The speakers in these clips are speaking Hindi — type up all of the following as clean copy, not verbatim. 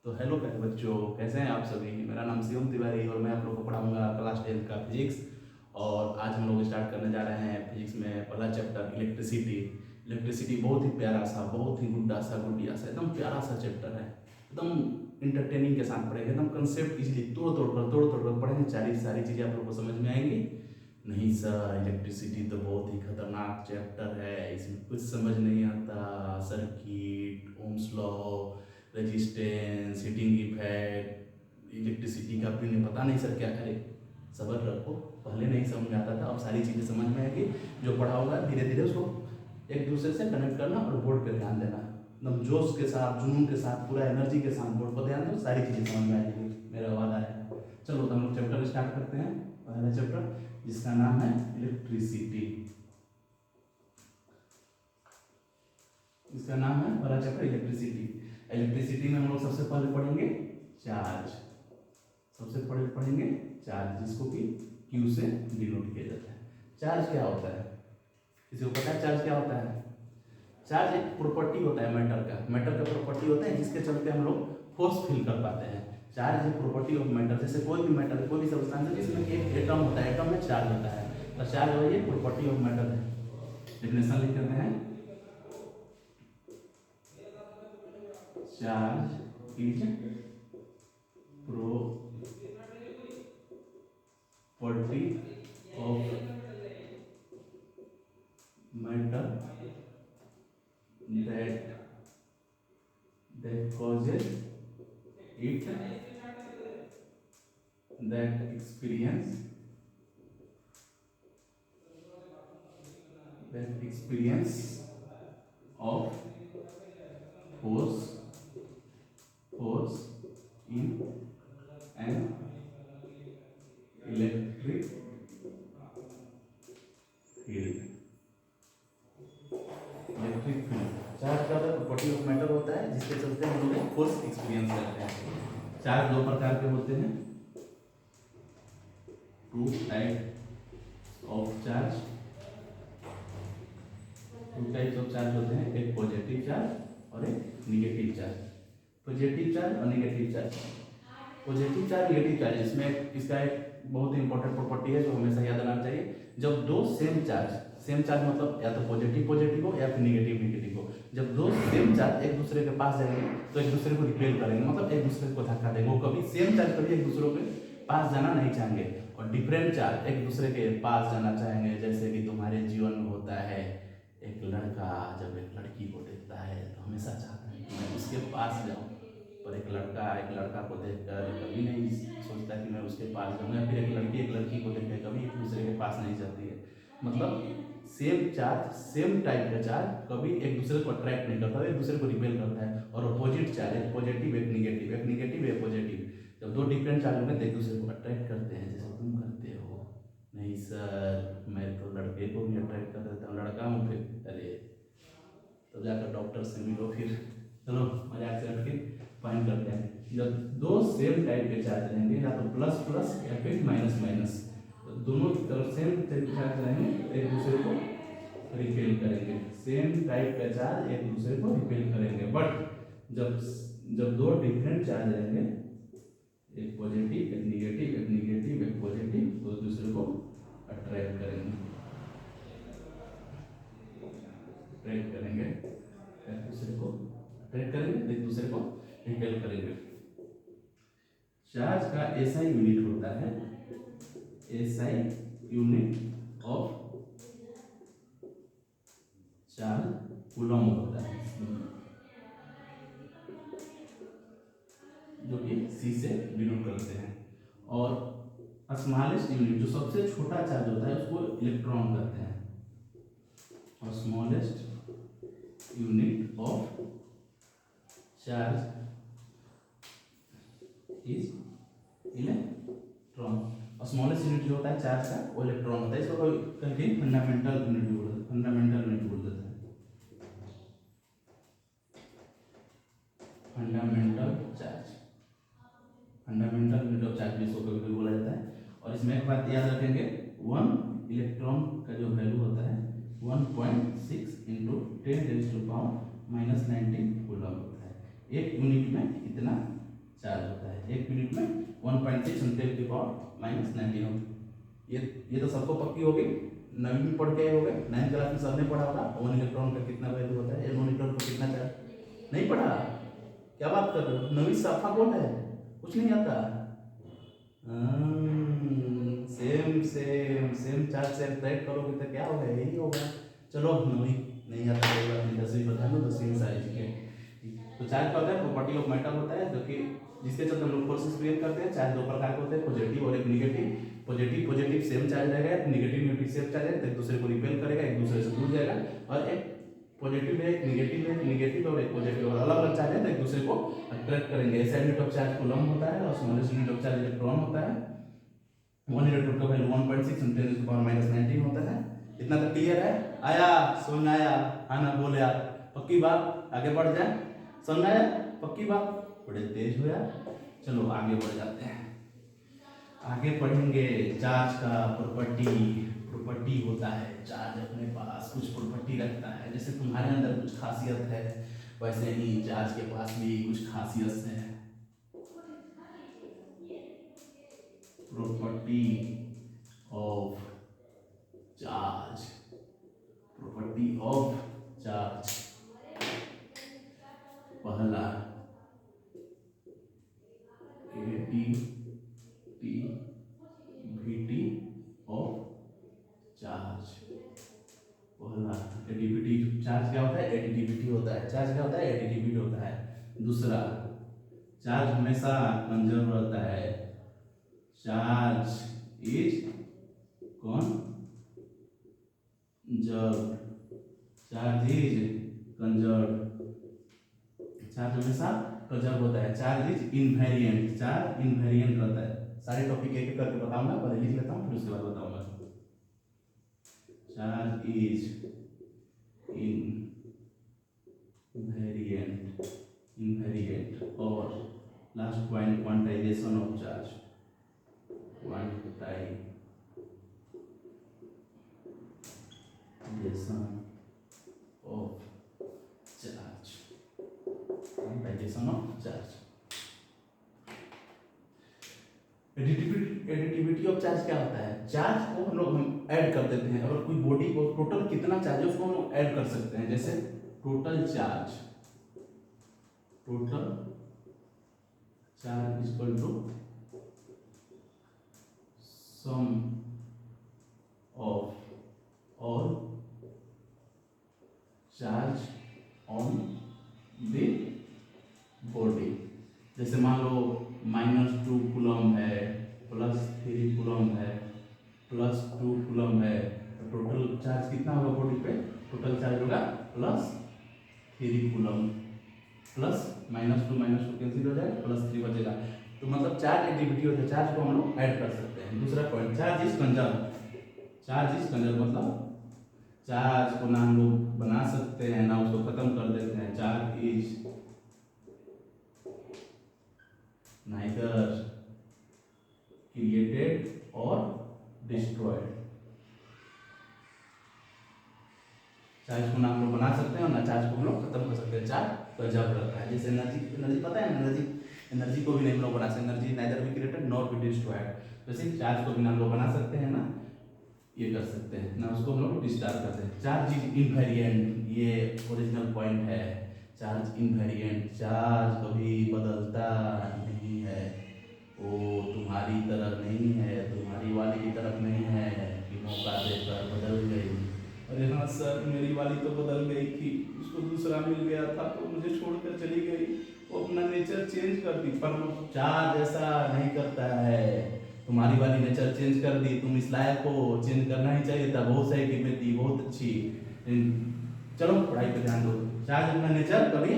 तो हेलो प्यारे बच्चों, कैसे हैं आप सभी। मेरा नाम शिवम तिवारी और मैं आप लोग को पढ़ाऊंगा क्लास 10 का फिजिक्स। और आज हम लोग स्टार्ट करने जा रहे हैं फिजिक्स में पहला चैप्टर इलेक्ट्रिसिटी। इलेक्ट्रिसिटी बहुत ही प्यारा सा, बहुत ही गुड्डिया सा एकदम प्यारा सा चैप्टर है। एकदम इंटरटेनिंग के साथ पढ़ेंगे, एकदम कंसेप्ट इजीली तोड़ तोड़ कर पढ़ेंगे। सारी चीज़ें आप लोग को समझ में आएंगी। नहीं सर, इलेक्ट्रिसिटी तो बहुत ही खतरनाक चैप्टर है, इसमें कुछ समझ नहीं आता। Circuit, Ohm's law, resistance, heating effect, electricity का पिन पता नहीं सर क्या। अरे सब्र रखो, पहले नहीं समझ में आता था, अब सारी चीज़ें समझ में आएगी। जो पढ़ा होगा धीरे धीरे उसको एक दूसरे से कनेक्ट करना और बोर्ड पे ध्यान देना। एकदम जोश के साथ, जुनून के साथ, पूरा एनर्जी के साथ बोर्ड पर ध्यान दो, सारी चीज़ें समझ में आएगी, मेरा वादा है। चलो तो हम लोग चैप्टर स्टार्ट करते हैं। पहला चैप्टर जिसका नाम है इलेक्ट्रिसिटी। इसका नाम है पहला चैप्टर इलेक्ट्रिसिटी। इलेक्ट्रिसिटी में हम लोग सबसे पहले पढ़ेंगे चार्ज। सबसे पहले पढ़ेंगे चार्ज, जिसको कि क्यू से डिनोट किया जाता है। चार्ज क्या होता है, किसी को पता है चार्ज क्या होता है? चार्ज एक प्रॉपर्टी होता है मैटर का। मैटर का प्रॉपर्टी होता है जिसके चलते हम लोग फोर्स फील कर पाते हैं। चार्ज एक प्रॉपर्टी ऑफ मैटर। जैसे कोई भी मैटर, कोई भी सब्सटेंस है जिसमें एक एटम होता है, एटम में चार्ज होता है, तो चार्ज वही प्रॉपर्टी ऑफ मैटर है। डेफिनेशन लिख देते हैं, charge is property of matter that causes it that experience of force in an electric field। Electric field charge का प्रॉपर्टी ऑफ मैटर होता है जिसके चलते हम लोग फोर्स एक्सपीरियंस करते हैं। चार्ज दो प्रकार के होते हैं, two type of charge. Two types of charge होते हैं, एक पॉजिटिव चार्ज और एक निगेटिव चार्ज। पॉजिटिव चार्ज और negative charge. Positive charge, negative charge, इसमें इसका एक बहुत ही इंपॉर्टेंट प्रॉपर्टी है जो हमेशा याद रखना चाहिए। जब दो सेम चार्ज मतलब या तो पॉजिटिव पॉजिटिव हो या फिर निगेटिव निगेटिव हो, जब दो सेम चार्ज एक दूसरे के पास जाएंगे तो एक दूसरे को रिपेल करेंगे, मतलब एक दूसरे को धक्का देंगे। वो कभी सेम चार्ज कभी एक दूसरे के पास जाना नहीं चाहेंगे, और डिफरेंट चार्ज एक दूसरे के पास जाना चाहेंगे। जैसे कि तुम्हारे जीवन में होता है, एक लड़का जब एक लड़की को देखता है तो हमेशा चाहता है कि मैं उसके पास जाऊँ, पर एक लड़का को देखकर कभी नहीं सोचता कि मैं उसके पास जाऊँ, या फिर एक लड़की को देखकर कभी एक दूसरे के पास नहीं जाती है। मतलब सेम चार्ज, सेम टाइप का चार्ज कभी एक दूसरे को अट्रैक्ट नहीं करता, एक दूसरे को रिपेल करता है। और अपोजिट चार्ज, एक पॉजिटिव एक निगेटिव, एक निगेटिव एक पॉजिटिव, जब दो डिफरेंट चार्ज होंगे तो एक दूसरे को अट्रैक्ट करते हैं, जैसे तुम करते हो। नहीं सर, मैं तो लड़के को भी अट्रैक्ट कर देता हूँ, लड़का हूँ फिर। अरे तो जाकर डॉक्टर से मिलो फिर। चलो मजाक से हट के फाइन करते हैं। जब दो सेम टाइप के चार्ज रहेंगे, या तो प्लस प्लस या फिर माइनस माइनस, तो दोनों तरफ सेम टाइप के चार्ज रहेंगे, एक दूसरे को रिपेल करेंगे। सेम टाइप का चार्ज एक दूसरे को रिपेल करेंगे। बट जब जब दो डिफरेंट चार्ज रहेंगे, एक पॉजिटिव एक निगेटिव, एक निगेटिव एक पॉजिटिव, तो एक दूसरे को अट्रैक्ट करेंगे, अट्रैक्ट करेंगे, एक दूसरे को अट्रैक्ट करेंगे, एक दूसरे को रिपेल करेंगे। चार्ज का एसआई यूनिट होता है, SI unit of charge coulomb होता है, जो कि सी से डिनोट करते हैं। और स्मॉलेस्ट यूनिट, जो सबसे छोटा चार्ज होता है, उसको इलेक्ट्रॉन कहते हैं। और smallest unit of charge is electron. और स्मॉलेस्ट यूनिट जो होता है चार्ज का, वो इलेक्ट्रॉन होता है। इसको कोई कहीं फंडामेंटल यूनिट बोल देता है, फंडामेंटल यूनिट बोल देता है, fundamental charge, fundamental unit of charge इसको कभी कभी बोला जाता है। और इसमें एक बात याद रखेंगे, वन इलेक्ट्रॉन का जो वैल्यू होता है 1.6 × 10⁻⁻⁹ कूलम होता है। एक यूनिट में इतना चार्ज होता है। 1 मिनट में 1.6 × 10⁻⁻⁹ ये तो सबको पक्की होगी, 9वीं में पढ़ के आए होगे, 9th क्लास में सबने पढ़ा होगा 1 इलेक्ट्रॉन का कितना वैल्यू होता है, 1 इलेक्ट्रॉन को कितना चार्ज। नहीं पढ़ा? क्या बात कर रहे हो? 9वीं साफा कौन है? कुछ नहीं आता। सेम सेम सेम चार्ज से इंटरेक्ट करोगे तो क्या होगा? यही होगा। चलो 9वीं नहीं आता, 10वीं बता दो, 10वीं में सारी चीजें। तो चार्ज का होता है प्रॉपर्टी ऑफ मैटर होता है, जो कि जिसके चलते हम लोग फोर्सेस क्रिएट करते हैं। चार्ज दो प्रकार के होते हैं, पॉजिटिव और एक निगेटिव। पॉजिटिव सेम चार्ज रहेगा, निगेटिव सेम चार्ज है, एक दूसरे को रिपेल करेगा, एक दूसरे से दूर जाएगा। और एक पॉजिटिव है, एक निगेटिव और एक पॉजिटिव, और अलग अलग चार्ज है तो एक दूसरे को अट्रैक्ट करेंगे। ऐसा यूनिट ऑफ चार्ज कूलम होता है और smallest unit of charge electron होता है। 1 इलेक्ट्रॉन का वैल्यू 1.6 × 10⁻⁻19 होता है। इतना तो क्लियर है? आया समझ में आया? हाँ ना बोले यार, पक्की बात। आगे बढ़ जाए, समझ आया? पक्की बात। बड़े तेज हो यार। चलो आगे बढ़ जाते हैं, आगे पढ़ेंगे चार्ज का प्रॉपर्टी होता है। चार्ज अपने पास कुछ प्रॉपर्टी रखता है, जैसे तुम्हारे अंदर कुछ खासियत है वैसे ही चार्ज के पास भी कुछ खासियत है। Property of charge, property of charge. पहला एडिटिविटी ऑफ चार्ज। पहला एडिटिविटी चार्ज क्या होता है? एडिटिविटी होता है। चार्ज क्या होता है? एडिटिविटी होता है। दूसरा, चार्ज हमेशा कंजर्व रहता है। Charge is conserve, charge is conserve, charge हमेशा कंजर्व होता है। Charge is invariant, charge invariant रहता है। सारे टॉपिक एक एक करके बताऊंगा, पहले लिख लेता हूँ फिर उसके बाद बताऊंगा। चार्ज इज इनवेरिएंट और last point quantization of charge, quantization of charge, quantization of charge. Additivity of charge क्या होता है? चार्ज को हम लोग ऐड कर देते हैं। अगर कोई बॉडी को टोटल कितना चार्ज है उसको हम ऐड कर सकते हैं। जैसे total charge equal to sum of all charge on the body. जैसे मान लो -2 कूलम है, +3 कूलम है, +2 कूलम है, तो टोटल चार्ज कितना होगा बॉडी पे? टोटल चार्ज होगा +3 कूलम, प्लस -2 कैंसिल हो जाएगा, +3 बचेगा। तो मतलब चार्ज एडिटिविटी होता है, चार्ज को हम लोग ऐड कर सकते हैं। दूसरा point, charge is conserve. Charge is conserve मतलब चार्ज को ना हम लोग बना सकते हैं ना उसको खत्म कर देते हैं। Charge is neither created or destroyed। Charge को ना हम लोग बना सकते हैं और ना चार्ज को हम लोग खत्म कर सकते हैं। चार्ज कंजर्व रहता है। जैसे एनर्जी पता है, एनर्जी को भी नहीं हम लोग बना सकते। Energy neither be created nor be destroyed। वैसे चार्ज को भी ना हम लोग बना सकते हैं ना ये कर सकते हैं, ना उसको हम लोग डिस्चार्ज करते हैं। चार्ज इज इनवेरिएंट, ये ओरिजिनल पॉइंट है। चार्ज इनवेरिएंट, चार्ज कभी बदलता नहीं है। वो तुम्हारी तरह नहीं है, तुम्हारी वाली की तरफ नहीं है कि मौका देकर बदल गई। अरे हाँ सर, मेरी वाली तो बदल गई थी, उसको दूसरा मिल गया था तो मुझे छोड़कर चली गई, वो अपना नेचर चेंज कर दी। पर चार्ज ऐसा नहीं करता है। तुम्हारी वाली नेचर चेंज कर दी, तुम इस लायक हो, चेंज करना ही चाहिए था। बहुत सही टिप्पणी दी, बहुत अच्छी। चलो पढ़ाई पे ध्यान दो। चार्ज अपना नेचर कभी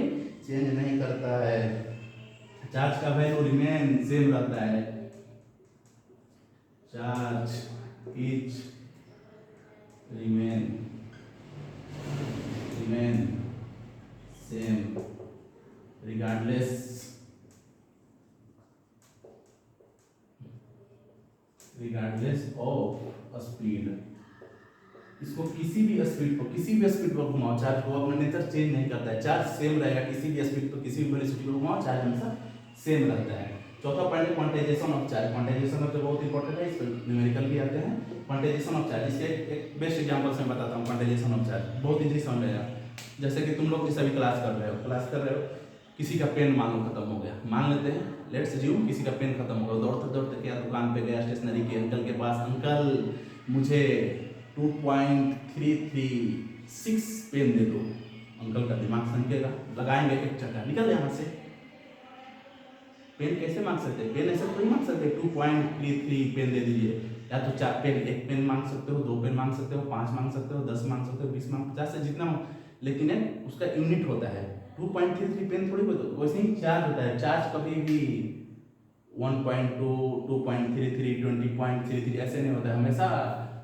चेंज नहीं करता है। चार्ज का वैल्यू रिमेन सेम रहता है। Charge is remain same regardless of speed. इसको किसी भी स्पीड पर घुमाओ, चार्ज को अपना नेचर चेंज नहीं करता है। चार्ज सेम रहेगा, किसी भी स्पीड पर किसी भी वेलोसिटी पर घुमाओ, चार्ज हमेशा सेम रहता है। चौथा पॉइंट है quantization of charge. Quantization of charge बहुत इंपॉर्टेंट है, इस पर न्यूमेरिकल भी आते हैं। क्वांटाइजेशन ऑफ चार्ज, इसके एक बेस्ट एग्जांपल से मैं बताता हूँ क्वांटाइजेशन ऑफ चार्ज, बहुत इजीली समझ में आएगा। जैसे कि तुम लोग इस अभी क्लास कर रहे हो, किसी का पेन मान लो खत्म हो गया, मान लेते हैं, लेट्स अज्यूम किसी का पेन खत्म हो गया, दौड़ते दौड़ते क्या दुकान पे गया स्टेशनरी के अंकल के पास, अंकल मुझे 2.336 पेन दे दो। अंकल का दिमाग सनकेगा, लगाएंगे एक चक्का, निकल यहाँ से। पेन कैसे मांग सकते हैं? पेन ऐसे थोड़ी मांग सकते हैं 2.33 पेन दे दीजिए। या तो 4 पेन, एक पेन मांग सकते हो, 2 पेन मांग सकते हो, 5 मांग सकते हो, 10 मांग सकते हो, 20 मांग, 50 से जितना, लेकिन उसका यूनिट होता है। 2.33 पेन थोड़ी होता है। वैसे ही चार्ज होता है, चार्ज कभी भी 1.2, 2.33, 20.33 ऐसे नहीं होता है, हमेशा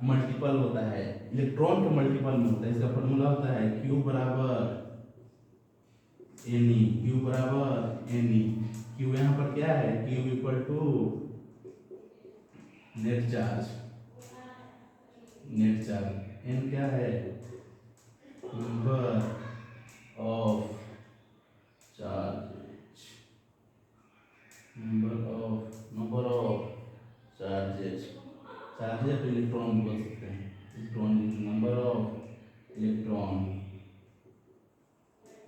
मल्टीपल होता है, इलेक्ट्रॉन के मल्टीपल में होता है। इसका फॉर्मूला होता है Q बराबर Ne, Q बराबर Ne। Q यहाँ पर क्या है? Q equal to net charge, N क्या है? Number of charges, number of charges तो इलेक्ट्रॉन बोल सकते हैं, electron number of electron.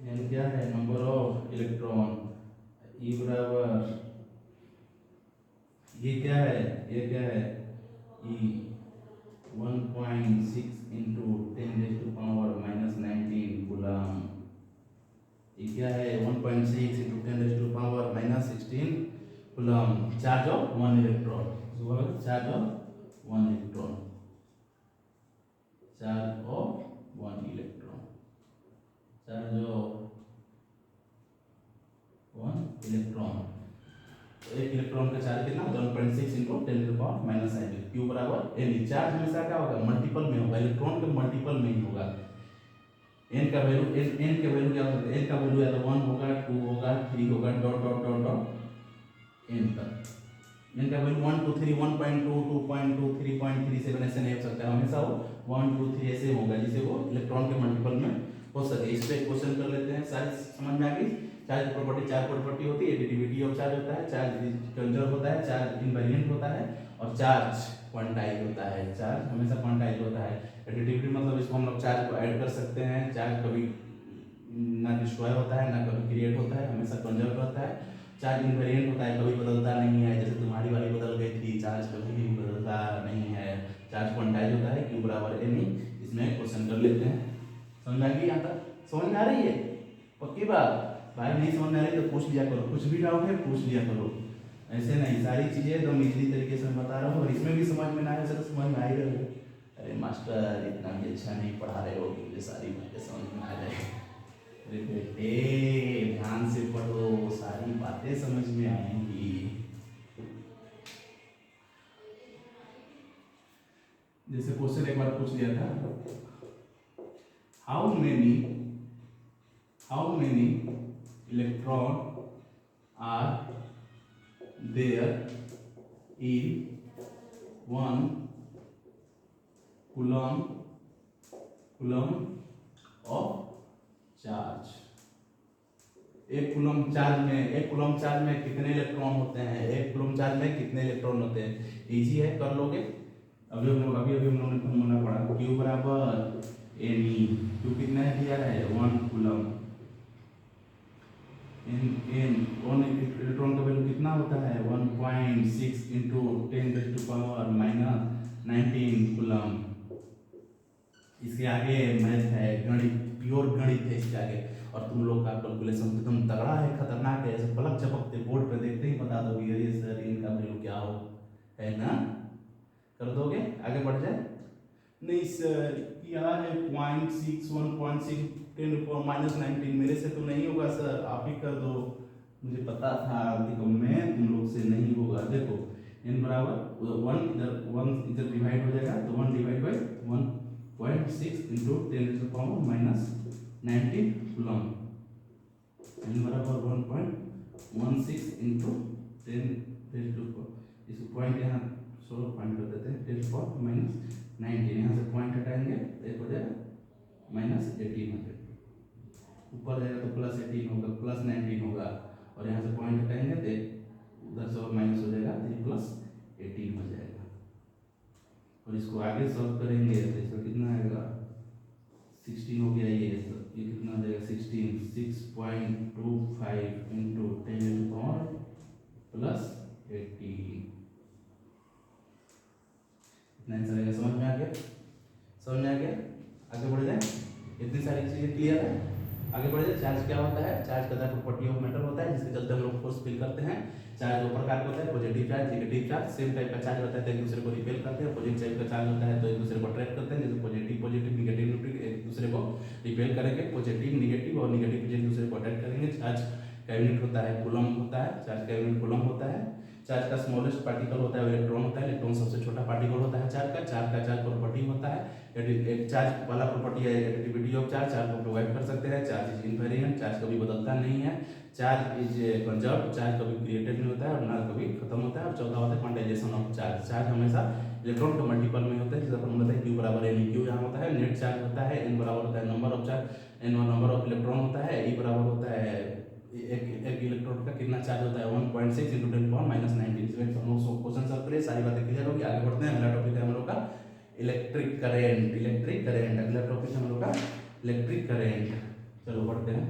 N क्या है? Number of electron. E बराबर, ये क्या है? E 1.6 into 10⁻⁻19 coulomb. ये क्या है? 1.6 into 10⁻⁻16 coulomb. Charge of 1 electron, charge of 1 electron, charge of 1 electron, charge of 1 electron. तो एक इलेक्ट्रॉन का चार्ज कितना? 1.6 इंटू 10⁻⁻19। क्यू बराबर एन। चार्ज हमेशा क्या होगा? मल्टीपल में होगा, इलेक्ट्रॉन के मल्टीपल में ही होगा। एन का वैल्यू, एन का वैल्यू क्या होगा? एन का वैल्यू या तो 1 होगा, 2 होगा, 3 होगा, dot dot dot dot n तक। एन का वैल्यू 1 2 3, 1.2, 2.2, 3.37 ऐसे नहीं हो सकता, हमेशा वो 1 2 3 ऐसे होगा, जिसे वो इलेक्ट्रॉन के मल्टीपल में हो सके। इस पे क्वेश्चन कर लेते हैं, सारी समझ में आ गई। चार्ज प्रॉपर्टी, चार प्रॉपर्टी होती है, एडिटिविटी ऑफ चार्ज होता है, चार्ज कंजर्व होता है, चार्ज इनवेरिएंट होता है, और चार्ज क्वांटाइज होता है। चार्ज हमेशा क्वांटाइज होता है। एडिटिविटी मतलब इसको हम लोग चार्ज को ऐड कर सकते हैं, चार्ज कभी ना डिस्ट्रॉय होता है ना कभी क्रिएट होता है, हमेशा कंजर्व रहता है। चार्ज इनवेरिएंट होता है, कभी बदलता नहीं है, जैसे तुम्हारी वाली बदल गई थी, चार्ज कभी भी बदलता नहीं है। चार्ज क्वांटाइज होता है, Q बराबर Ne। इसमें क्वेश्चन कर लेते हैं। समझ में आ गई? यहाँ तक समझ में आ रही है? पक्की बात? भाई नहीं समझ में आ रही तो पूछ लिया करो, कुछ भी डाउट है पूछ लिया करो, ऐसे नहीं, सारी चीजें एकदम इजीली तरीके से बता रहा हूँ। और इसमें भी समझ में ना आए तो समझ में आ ही रहे हो। अरे मास्टर इतना भी अच्छा नहीं पढ़ा रहे हो कि मुझे सारी बातें समझ में आ जाए। अरे बेटे ध्यान से पढ़ो, सारी बातें समझ में आएंगी। जैसे क्वेश्चन एक बार पूछ लिया था, how many electron are there in 1 coulomb of charge. एक कूलम चार्ज में कितने इलेक्ट्रॉन होते हैं? एक कूलम चार्ज में कितने इलेक्ट्रॉन होते हैं? इजी है, कर लोगे। अभी हम लोगों ने फॉर्मूला पढ़ा, Q बराबर Ne। Q कितना है दिया है? 1 कूलम। वन इलेक्ट्रॉन का वैल्यू कितना होता है? 1.6 इंटू 10⁻⁻19 कूलम। इसके आगे मैथ है, गणित, प्योर गणित है इसके आगे। और तुम लोग का कैलकुलेशन एकदम तगड़ा है, खतरनाक है, ऐसे पलक झपकते बोर्ड पे देखते ही बता दोगे अरे सर इनका वैल्यू क्या हो, है ना? कर दोगे? आगे बढ़ जाए। नहीं सर क्या है 0.6, 1.6, 10⁻⁻19, मेरे से तो नहीं होगा सर, आप ही कर दो। मुझे पता था में तुम लोग से नहीं होगा। देखो n बराबर 1 इधर डिवाइड हो जाएगा, तो 1 divide by 1.6 into 10⁻⁻19 coulomb. n बराबर 1.16 इंटू 10⁻, इस पॉइंट यहाँ 16 पॉइंट कर देते हैं, 10⁻⁻19, यहाँ से पॉइंट हटाएंगे तो एक हो जाएगा -1800, ऊपर जाएगा तो +18 होगा, +19 होगा, और यहाँ से पॉइंट हटाएंगे तो उधर से माइनस हो जाएगा, 3 + 18 हो जाएगा। और इसको आगे सॉल्व करेंगे तो इसका कितना आएगा, 16 हो गया ये, तो ये कितना हो जाएगा 16, 6.25 × 10 + 18, इतना आंसर आएगा। समझ में आ गया? समझ में आ गया? आगे बढ़ जाए, इतनी सारी चीजें क्लियर है। आगे बढ़ जाए। चार्ज क्या होता है? चार्ज का प्रॉपर्टी ऑफ मैटर होता है, जिसके चलते हम लोग फोर्स फील करते हैं। चार्ज दो प्रकार का होता है, positive charge, negative charge. Same type का चार्ज होता है तो एक दूसरे को रिपेल करते हैं। पॉजिटिव टाइप का चार्ज होता है तो एक दूसरे को अट्रैक्ट करते हैं, जैसे पॉजिटिव पॉजिटिव, नेगेटिव नेगेटिव एक दूसरे को रिपेल करेंगे। पॉजिटिव नेगेटिव और नेगेटिव एक दूसरे को अट्रैक्ट करेंगे। चार्ज का यूनिट होता है कूलम होता है, चार्ज का यूनिट कूलम होता है। चार्ज का स्मॉलेस्ट पार्टिकल होता है इलेक्ट्रॉन होता है, इलेक्ट्रॉन सबसे छोटा पार्टिकल होता है चार्ज का। चार्ज प्रॉपर्टी होता है एक चार्ज वाला प्रॉपर्टी है एडिटिविटी ऑफ चार्ज, चार्ज को प्रोवाइड कर सकते हैं। चार्ज इज इनवेरिएंट, चार्ज कभी बदलता नहीं है। चार्ज इज कंजर्व, चार्ज कभी क्रिएटेड नहीं होता है और ना कभी खत्म होता है। और चौथा होता है क्वांटाइजेशन ऑफ चार्ज, चार्ज हमेशा इलेक्ट्रॉन के मल्टीपल में होता है, जिसका फॉर्मूला होता है Q = NeQ यहाँ होता है। नेट चार्ज होता है N = होता है number of charge, N number of electron होता है। E = होता है एक इलेक्ट्रॉन का कितना चार्ज होता है, 1.6 × 10⁻19। इसमें हम लोग क्वेश्चन सॉल्व करें, सारी बातें क्लियर होगी। आगे बढ़ते हैं। अगला टॉपिक है हम लोग का इलेक्ट्रिक करंट। इलेक्ट्रिक करंट अगला टॉपिक है हम लोग का इलेक्ट्रिक करंट। चलो बढ़ते हैं।